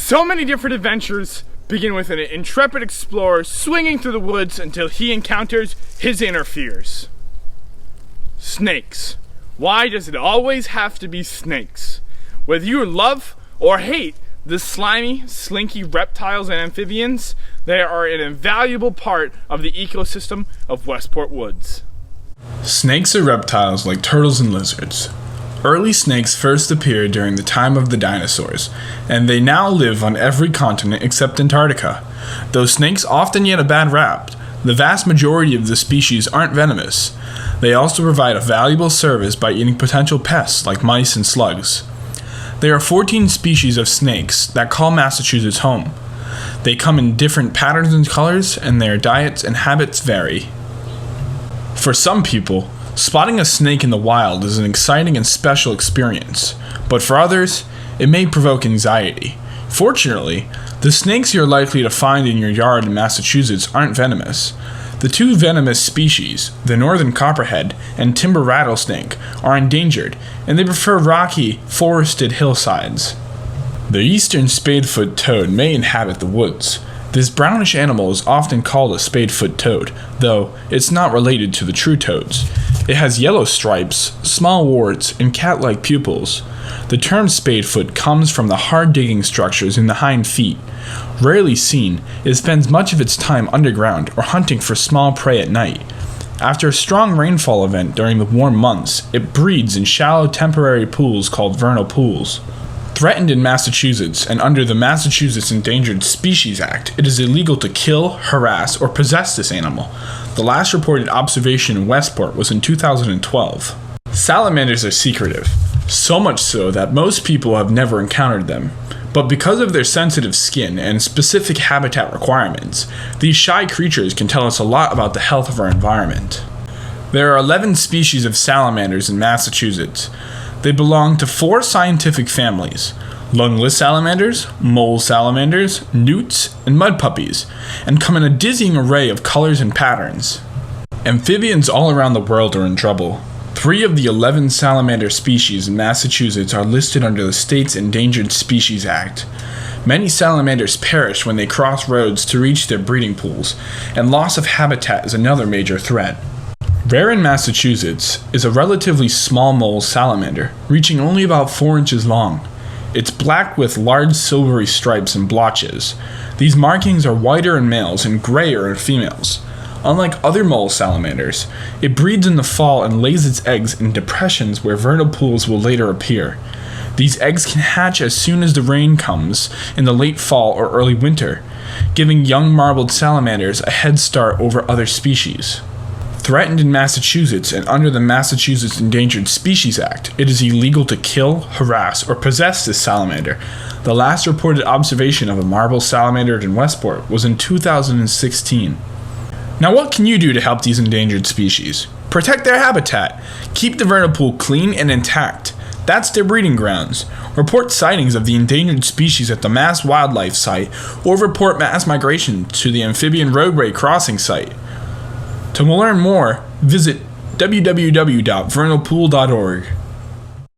So many different adventures begin with an intrepid explorer swinging through the woods until he encounters his inner fears. Snakes. Why does it always have to be snakes? Whether you love or hate the slimy, slinky reptiles and amphibians, they are an invaluable part of the ecosystem of Westport Woods. Snakes are reptiles like turtles and lizards. Early snakes first appeared during the time of the dinosaurs, and they now live on every continent except Antarctica. Though snakes often get a bad rap, the vast majority of the species aren't venomous. They also provide a valuable service by eating potential pests like mice and slugs. There are 14 species of snakes that call Massachusetts home. They come in different patterns and colors, and their diets and habits vary. For some people, spotting a snake in the wild is an exciting and special experience, but for others, it may provoke anxiety. Fortunately, the snakes you're likely to find in your yard in Massachusetts aren't venomous. The two venomous species, the northern copperhead and timber rattlesnake, are endangered, and they prefer rocky, forested hillsides. The eastern spadefoot toad may inhabit the woods. This brownish animal is often called a spadefoot toad, though it's not related to the true toads. It has yellow stripes, small warts, and cat-like pupils. The term spadefoot comes from the hard digging structures in the hind feet. Rarely seen, it spends much of its time underground or hunting for small prey at night. After a strong rainfall event during the warm months, it breeds in shallow temporary pools called vernal pools. Threatened in Massachusetts and under the Massachusetts Endangered Species Act, it is illegal to kill, harass, or possess this animal. The last reported observation in Westport was in 2012. Salamanders are secretive, so much so that most people have never encountered them. But because of their sensitive skin and specific habitat requirements, these shy creatures can tell us a lot about the health of our environment. There are 11 species of salamanders in Massachusetts. They belong to 4 scientific families: lungless salamanders, mole salamanders, newts, and mud puppies, and come in a dizzying array of colors and patterns. Amphibians all around the world are in trouble. 3 of the 11 salamander species in Massachusetts are listed under the state's Endangered Species Act. Many salamanders perish when they cross roads to reach their breeding pools, and loss of habitat is another major threat. Rare in Massachusetts is a relatively small mole salamander, reaching only about 4 inches long. It's black with large silvery stripes and blotches. These markings are whiter in males and grayer in females. Unlike other mole salamanders, it breeds in the fall and lays its eggs in depressions where vernal pools will later appear. These eggs can hatch as soon as the rain comes in the late fall or early winter, giving young marbled salamanders a head start over other species. Threatened in Massachusetts and under the Massachusetts Endangered Species Act, it is illegal to kill, harass, or possess this salamander. The last reported observation of a marble salamander in Westport was in 2016. Now what can you do to help these endangered species? Protect their habitat. Keep the vernal pool clean and intact. That's their breeding grounds. Report sightings of the endangered species at the Mass Wildlife Site, or report mass migration to the amphibian roadway crossing site. To learn more, visit www.vernalpool.org.